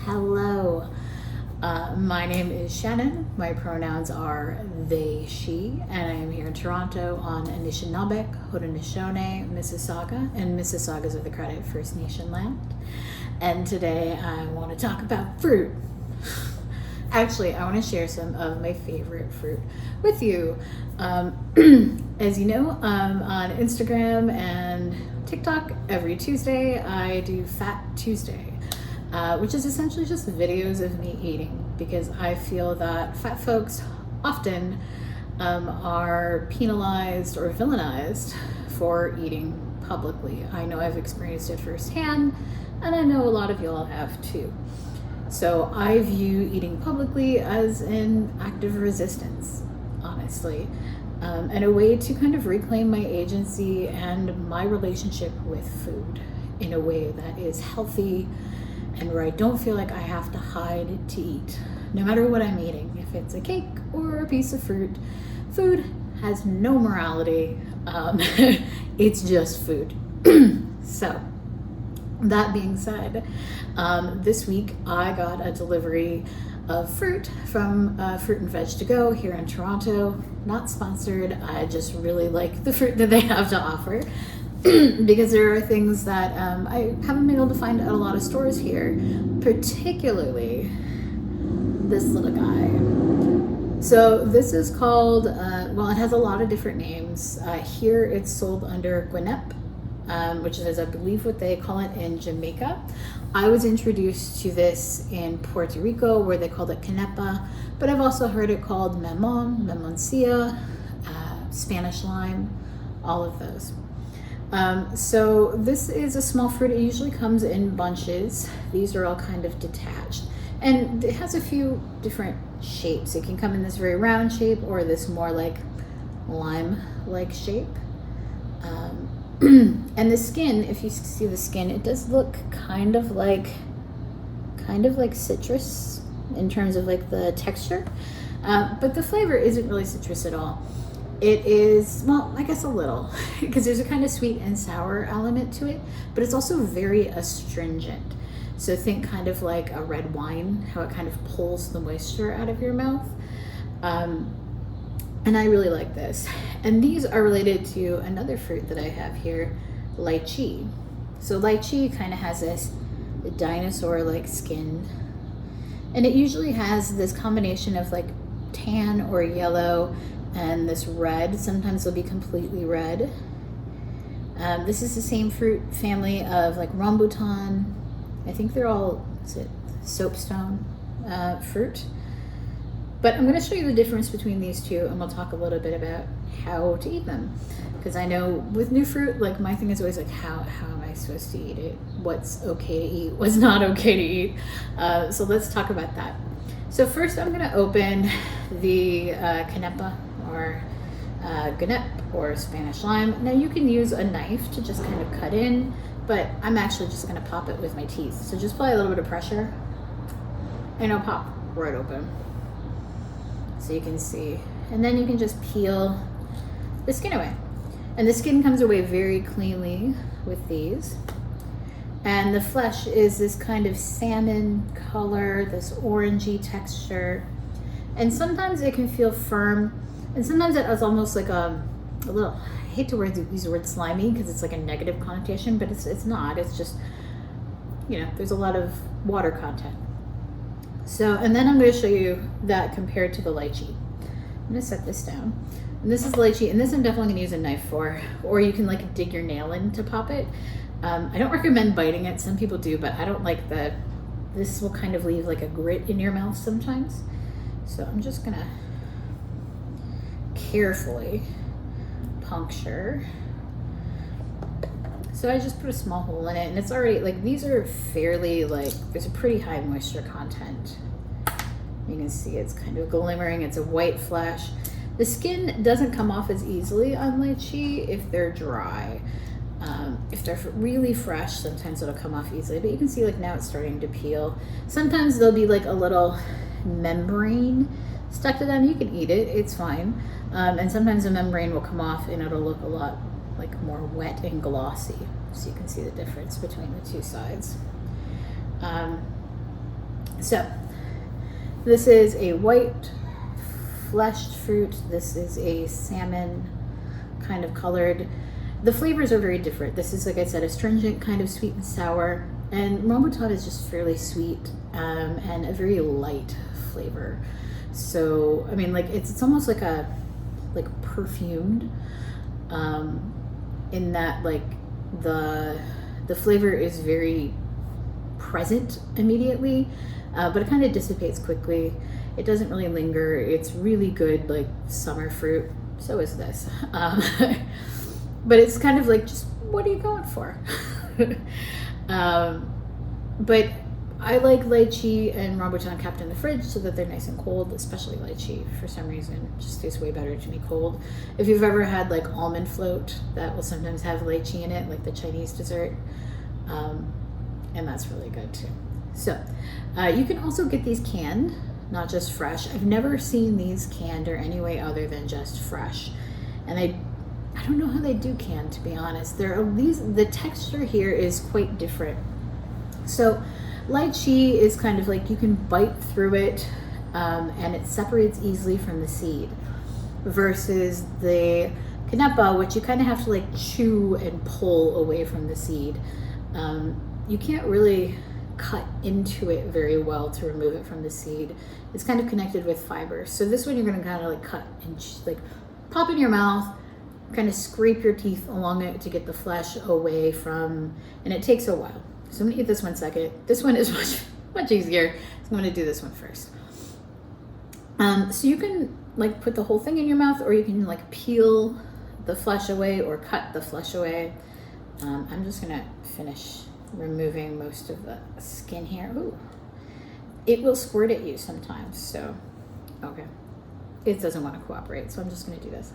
Hello, my name is Shannon. My pronouns are they, she, and I am here in Toronto on Anishinaabeg, Haudenosaunee, Mississauga, and Mississaugas of the Credit First Nation land. And today I want to talk about fruit. Actually, I want to share some of my favorite fruit with you. As you know, on Instagram and TikTok every Tuesday I do Fat Tuesday. Which is essentially just videos of me eating, because I feel that fat folks often are penalized or villainized for eating publicly. I know I've experienced it firsthand, and I know a lot of y'all have too. So I view eating publicly as an act of resistance, honestly, and a way to kind of reclaim my agency and my relationship with food in a way that is healthy, and where I don't feel like I have to hide to eat, no matter what I'm eating. If it's a cake or a piece of fruit, food has no morality. It's just food. So, that being said, this week I got a delivery of fruit from Fruit and Veg to Go here in Toronto. Not sponsored, I just really like the fruit that they have to offer. Because there are things that I haven't been able to find at a lot of stores here, particularly this little guy. So this is called, well, it has a lot of different names. Here it's sold under guinep, which is, I believe, what they call it in Jamaica. I was introduced to this in Puerto Rico, where they called it Quenepa, but I've also heard it called mamoncillo, Spanish lime, all of those. So this is a small fruit. It usually comes in bunches. These are all kind of detached, and it has a few different shapes. It can come in this very round shape or this more like lime-like shape. And the skin, if you see the skin, it does look kind of like citrus in terms of like the texture, but the flavor isn't really citrus at all. It is, well, I guess a little, because there's a kind of sweet and sour element to it, but it's also very astringent. So think kind of like a red wine, how it kind of pulls the moisture out of your mouth. And I really like this. And these are related to another fruit that I have here, lychee. So lychee kind of has this dinosaur-like skin, and it usually has this combination of like tan or yellow and this red. Sometimes they'll be completely red. This is the same fruit family of like rambutan. I think they're all, is it soapstone fruit? But I'm going to show you the difference between these two, and we'll talk a little bit about how to eat them. Because I know with new fruit, like my thing is always like, how am I supposed to eat it? What's okay to eat? What's not okay to eat? So let's talk about that. So first I'm going to open the Quenepa, or guinep, or Spanish lime. Now you can use a knife to just kind of cut in, but I'm actually just going to pop it with my teeth. So just apply a little bit of pressure and it'll pop right open, so you can see. And then you can just peel the skin away. And the skin comes away very cleanly with these. And the flesh is this kind of salmon color, this orangey texture. And sometimes it can feel firm, and sometimes it is almost like a little, I hate to use the word slimy because it's like a negative connotation, but it's not. It's just, you know, there's a lot of water content. So, and then I'm going to show you that compared to the lychee. I'm going to set this down. And this is lychee, and this I'm definitely going to use a knife for, or you can like dig your nail in to pop it. I don't recommend biting it. Some people do, but I don't like this will kind of leave like a grit in your mouth sometimes. So I'm just going to carefully puncture. So I just put a small hole in it, and it's already like, these are fairly like, there's a pretty high moisture content. You can see it's kind of glimmering. It's a white flesh. The skin doesn't come off as easily on lychee if they're dry. If they're really fresh, sometimes it'll come off easily, but you can see like now it's starting to peel. Sometimes there'll be like a little membrane stuck to them. You can eat it, it's fine. And sometimes the membrane will come off and it'll look a lot like more wet and glossy. So you can see the difference between the two sides. So this is a white fleshed fruit. This is a salmon kind of colored. The flavors are very different. This is, like I said, astringent, kind of sweet and sour. And rambutan is just fairly sweet and a very light flavor. So, I mean, like it's almost like perfumed in that like the flavor is very present immediately, but it kind of dissipates quickly. It doesn't really linger. It's really good, like summer fruit. So is this. But it's kind of like, just what are you going for? But I like lychee and rambutan kept in the fridge so that they're nice and cold, especially lychee. For some reason, it just tastes way better to me cold. If you've ever had like almond float, that will sometimes have lychee in it, like the Chinese dessert. And that's really good too. So you can also get these canned, not just fresh. I've never seen these canned or any way other than just fresh. And I don't know how they do canned, to be honest. The texture here is quite different. So lychee is kind of like you can bite through it and it separates easily from the seed, versus the Quenepa, which you kind of have to like chew and pull away from the seed. You can't really cut into it very well to remove it from the seed. It's kind of connected with fiber. So this one you're going to kind of like cut and like pop in your mouth, kind of scrape your teeth along it to get the flesh away from, and it takes a while. So I'm gonna eat this one second. This one is much easier. So I'm gonna do this one first. So you can like put the whole thing in your mouth, or you can like peel the flesh away or cut the flesh away. I'm just gonna finish removing most of the skin here. Ooh, it will squirt at you sometimes. So, okay, it doesn't want to cooperate. So I'm just gonna do this.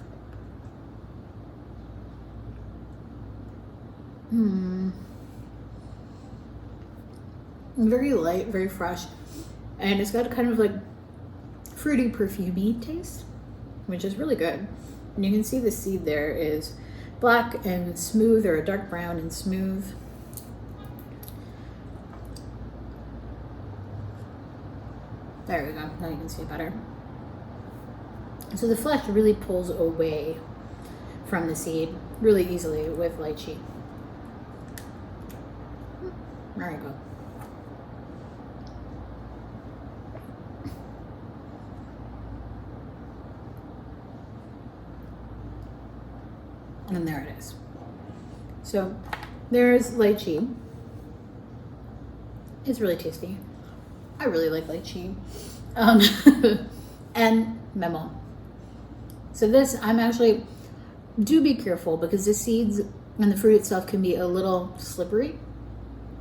Very light, very fresh, and it's got a kind of like fruity, perfumey taste, which is really good. And you can see the seed there is black and smooth, or a dark brown and smooth. There we go. Now you can see it better. So the flesh really pulls away from the seed really easily with lychee. There you go. And there it is. So there's lychee. It's really tasty. I really like lychee. And mamon. So this, do be careful, because the seeds and the fruit itself can be a little slippery.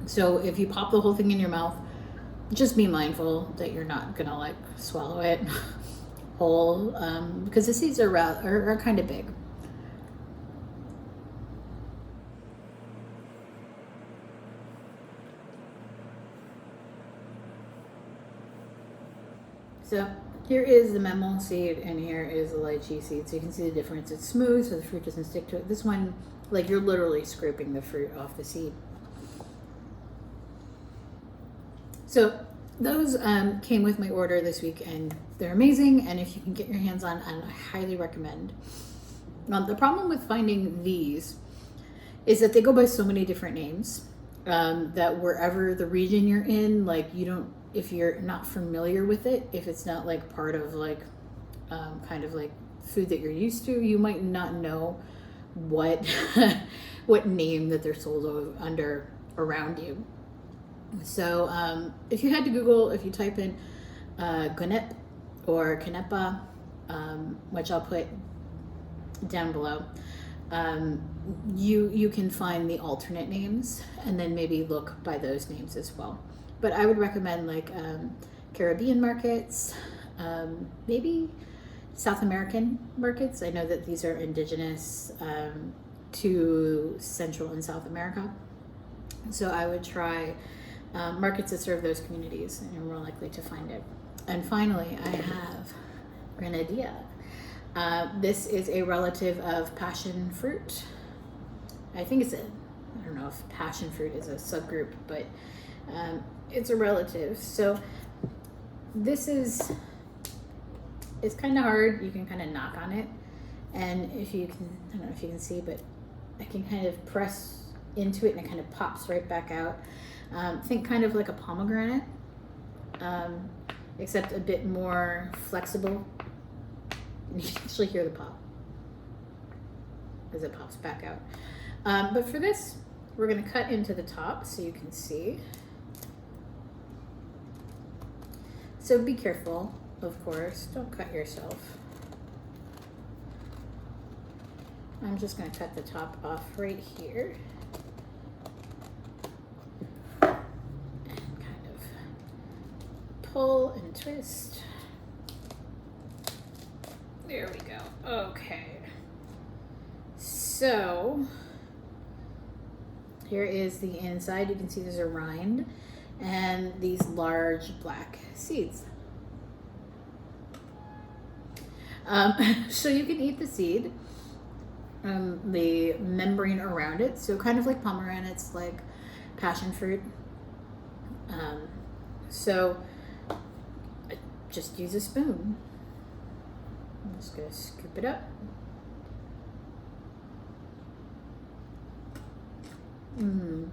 So if you pop the whole thing in your mouth, just be mindful that you're not gonna like swallow it whole, because the seeds are kind of big. So here is the mamon seed, and here is the lychee seed. So you can see the difference. It's smooth, so the fruit doesn't stick to it. This one, like, you're literally scraping the fruit off the seed. So those came with my order this week, and they're amazing. And if you can get your hands on, I highly recommend. The problem with finding these is that they go by so many different names, that wherever the region you're in, like, you don't, if you're not familiar with it, if it's not like part of like kind of like food that you're used to, you might not know what what name that they're sold under around you. So if you had to Google, if you type in guinep or Quenepa, which I'll put down below, you can find the alternate names, and then maybe look by those names as well. But I would recommend like Caribbean markets, maybe South American markets. I know that these are indigenous to Central and South America. So I would try markets that serve those communities, and you're more likely to find it. And finally, I have Grenadilla. This is a relative of passion fruit. I think I don't know if passion fruit is a subgroup, but it's a relative. So This is, it's kind of hard. You can kind of knock on it. And if you can, I don't know if you can see, but I can kind of press into it and it kind of pops right back out. Think kind of like a pomegranate, except a bit more flexible. And you can actually hear the pop as it pops back out. But for this, we're going to cut into the top so you can see. So be careful, of course. Don't cut yourself. I'm just going to cut the top off right here. And kind of pull and twist. There we go. Okay. So here is the inside. You can see there's a rind and these large black seeds. So you can eat the seed, the membrane around it. So kind of like pomegranates, like passion fruit. So just use a spoon. I'm just gonna scoop it up. I'm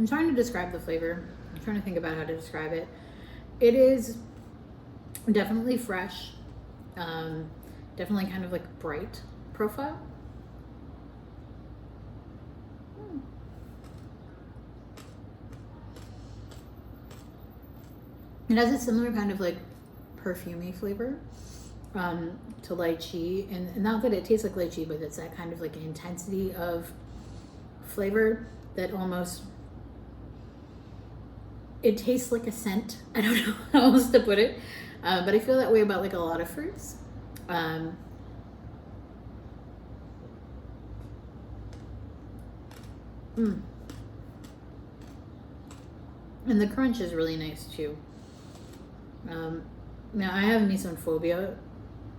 trying to describe the flavor. I'm trying to think about how to describe it. It is definitely fresh, definitely kind of like bright profile. It has a similar kind of like perfumey flavor to lychee, and not that it tastes like lychee, but it's that kind of like intensity of flavor that almost, it tastes like a scent. I don't know how else to put it, but I feel that way about like a lot of fruits. And the crunch is really nice too. Now I have misophonia,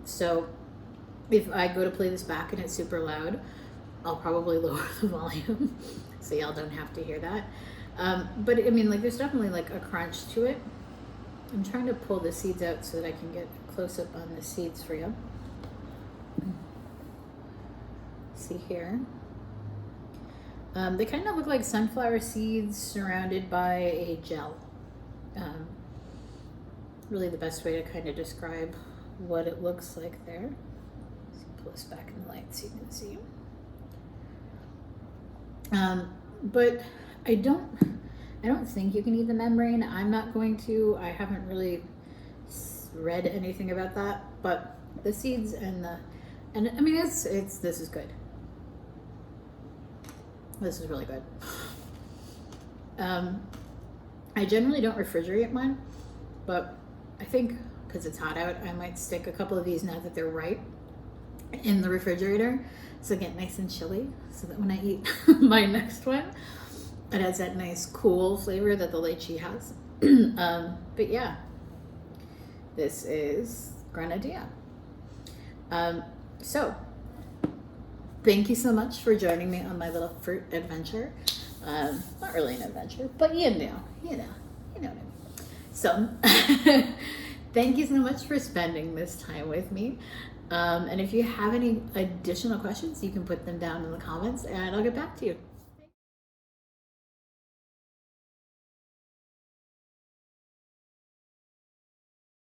so if I go to play this back and it's super loud, I'll probably lower the volume so y'all don't have to hear that. But I mean, like, there's definitely like a crunch to it. I'm trying to pull the seeds out so that I can get close up on the seeds for you. See here. They kind of look like sunflower seeds surrounded by a gel. Really the best way to kind of describe what it looks like there. Let's pull this back in the light so you can see. But I don't think you can eat the membrane. I'm not going to. I haven't really read anything about that. But the seeds and I mean, this is good. This is really good. I generally don't refrigerate mine, but I think because it's hot out, I might stick a couple of these now that they're ripe in the refrigerator, so get nice and chilly, so that when I eat my next one, it has that nice cool flavor that the lychee has. But yeah, this is Grenadilla. So thank you so much for joining me on my little fruit adventure. Not really an adventure, but you know what I mean. So thank you so much for spending this time with me. And if you have any additional questions, you can put them down in the comments and I'll get back to you.